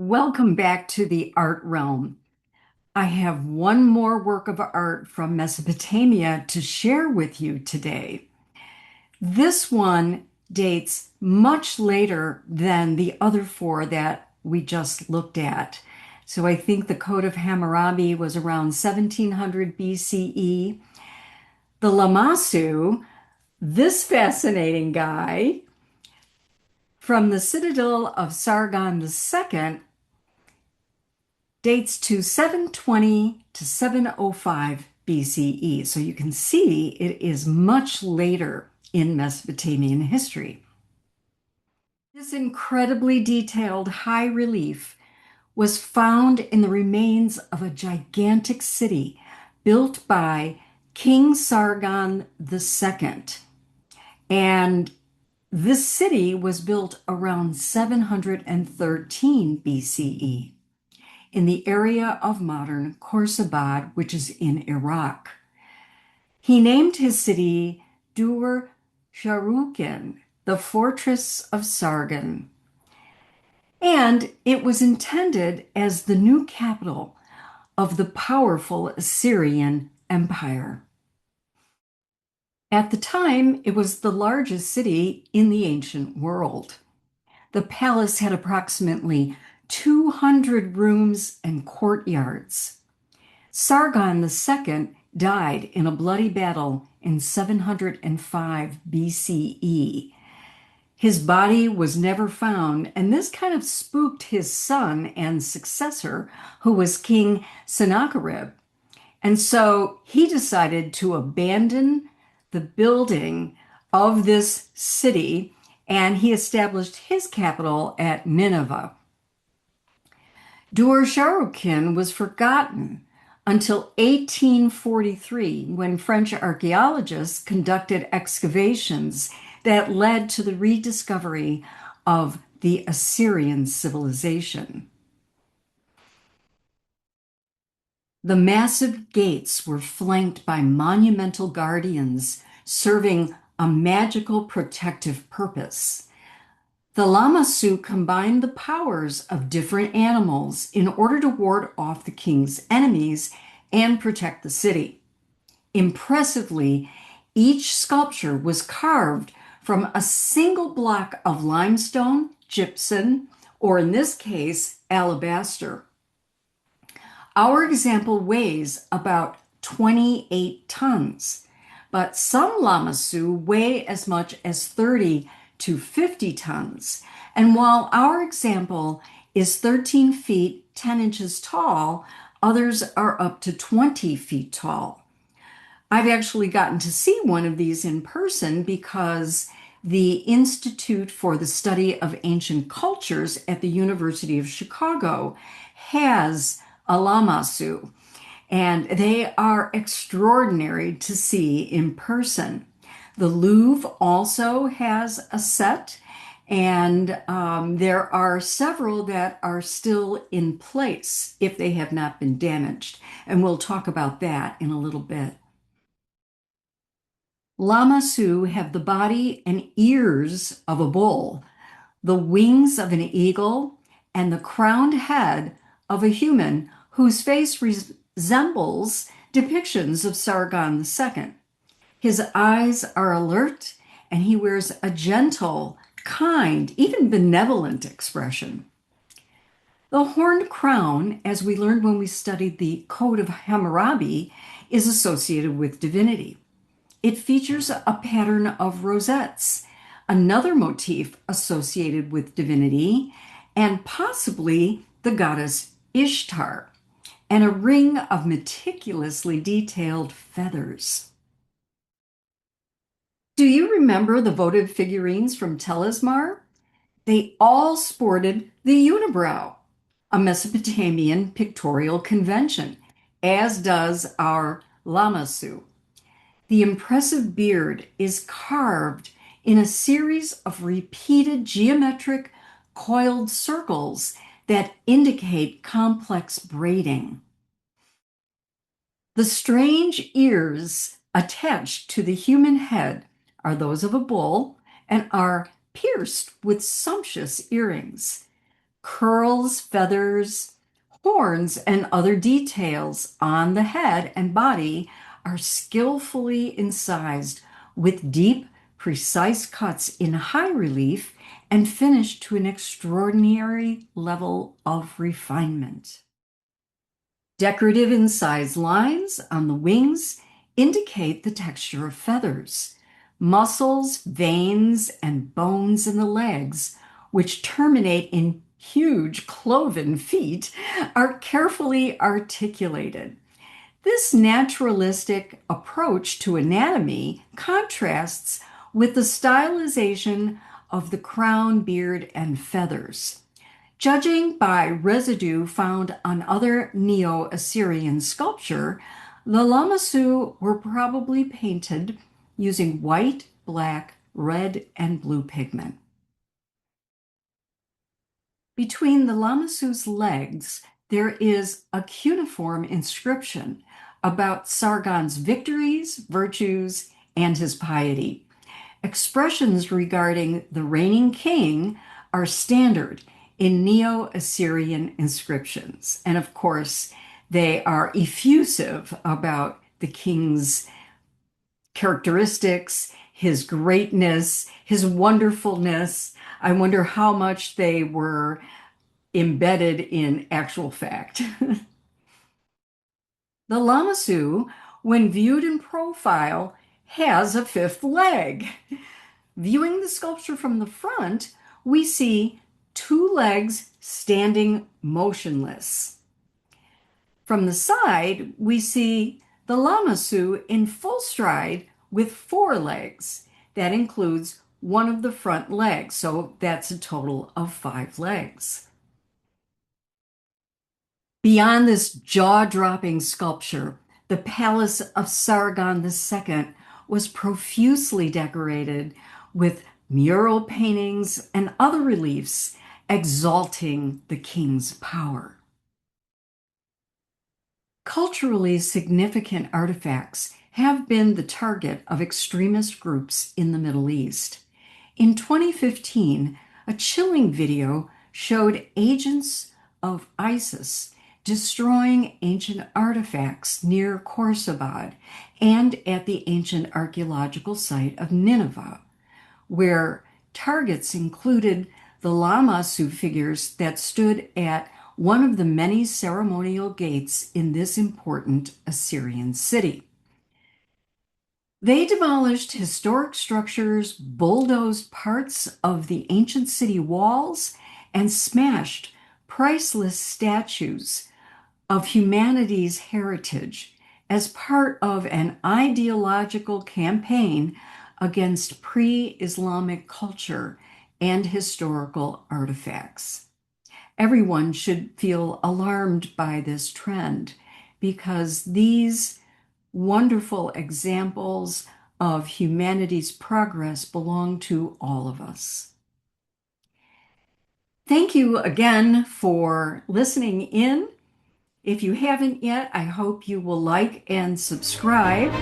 Welcome back to the art realm. I have one more work of art from Mesopotamia to share with you today. This one dates much later than the other four that we just looked at. So I think the Code of Hammurabi was around 1700 BCE. The Lamassu, this fascinating guy from the Citadel of Sargon II, dates to 720 to 705 BCE. So you can see it is much later in Mesopotamian history. This incredibly detailed high relief was found in the remains of a gigantic city built by King Sargon II. And this city was built around 713 BCE. in the area of modern Khorsabad, which is in Iraq. He named his city Dur Sharukin, the fortress of Sargon, and it was intended as the new capital of the powerful Assyrian Empire. At the time, it was the largest city in the ancient world. The palace had approximately 200 rooms and courtyards. Sargon II died in a bloody battle in 705 BCE. His body was never found, and this kind of spooked his son and successor, who was King Sennacherib. And so he decided to abandon the building of this city, and he established his capital at Nineveh. Dur-Sharrukin was forgotten until 1843, when French archaeologists conducted excavations that led to the rediscovery of the Assyrian civilization. The massive gates were flanked by monumental guardians serving a magical protective purpose. The Lamassu combined the powers of different animals in order to ward off the king's enemies and protect the city. Impressively, each sculpture was carved from a single block of limestone, gypsum, or in this case, alabaster. Our example weighs about 28 tons, but some Lamassu weigh as much as 30 to 50 tons. And while our example is 13 feet 10 inches tall, others are up to 20 feet tall. I've actually gotten to see one of these in person because the Institute for the Study of Ancient Cultures at the University of Chicago has a Lamassu, and they are extraordinary to see in person. The Louvre also has a set, and there are several that are still in place if they have not been damaged, and we'll talk about that in a little bit. Lamassu have the body and ears of a bull, the wings of an eagle, and the crowned head of a human whose face resembles depictions of Sargon II. His eyes are alert, and he wears a gentle, kind, even benevolent expression. The horned crown, as we learned when we studied the Code of Hammurabi, is associated with divinity. It features a pattern of rosettes, another motif associated with divinity, and possibly the goddess Ishtar, and a ring of meticulously detailed feathers. Do you remember the votive figurines from Telesmar? They all sported the unibrow, a Mesopotamian pictorial convention, as does our Lamassu. The impressive beard is carved in a series of repeated geometric coiled circles that indicate complex braiding. The strange ears attached to the human head are those of a bull and are pierced with sumptuous earrings. Curls, feathers, horns, and other details on the head and body are skillfully incised with deep, precise cuts in high relief and finished to an extraordinary level of refinement. Decorative incised lines on the wings indicate the texture of feathers. Muscles, veins, and bones in the legs, which terminate in huge cloven feet, are carefully articulated. This naturalistic approach to anatomy contrasts with the stylization of the crown, beard, and feathers. Judging by residue found on other Neo-Assyrian sculpture, the Lamassu were probably painted using white, black, red, and blue pigment. Between the Lamassu's legs, there is a cuneiform inscription about Sargon's victories, virtues, and his piety. Expressions regarding the reigning king are standard in Neo-Assyrian inscriptions. And of course, they are effusive about the king's characteristics, his greatness, his wonderfulness. I wonder how much they were embedded in actual fact. The Lamassu, when viewed in profile, has a fifth leg. Viewing the sculpture from the front, we see two legs standing motionless. From the side, we see the Lamassu in full stride with four legs. That includes one of the front legs, so that's a total of five legs. Beyond this jaw-dropping sculpture, the palace of Sargon II was profusely decorated with mural paintings and other reliefs exalting the king's power. Culturally significant artifacts have been the target of extremist groups in the Middle East. In 2015, a chilling video showed agents of ISIS destroying ancient artifacts near Khorsabad and at the ancient archaeological site of Nineveh, where targets included the Lamassu figures that stood at one of the many ceremonial gates in this important Assyrian city. They demolished historic structures, bulldozed parts of the ancient city walls, and smashed priceless statues of humanity's heritage as part of an ideological campaign against pre-Islamic culture and historical artifacts. Everyone should feel alarmed by this trend because these wonderful examples of humanity's progress belong to all of us. Thank you again for listening in. If you haven't yet, I hope you will like and subscribe.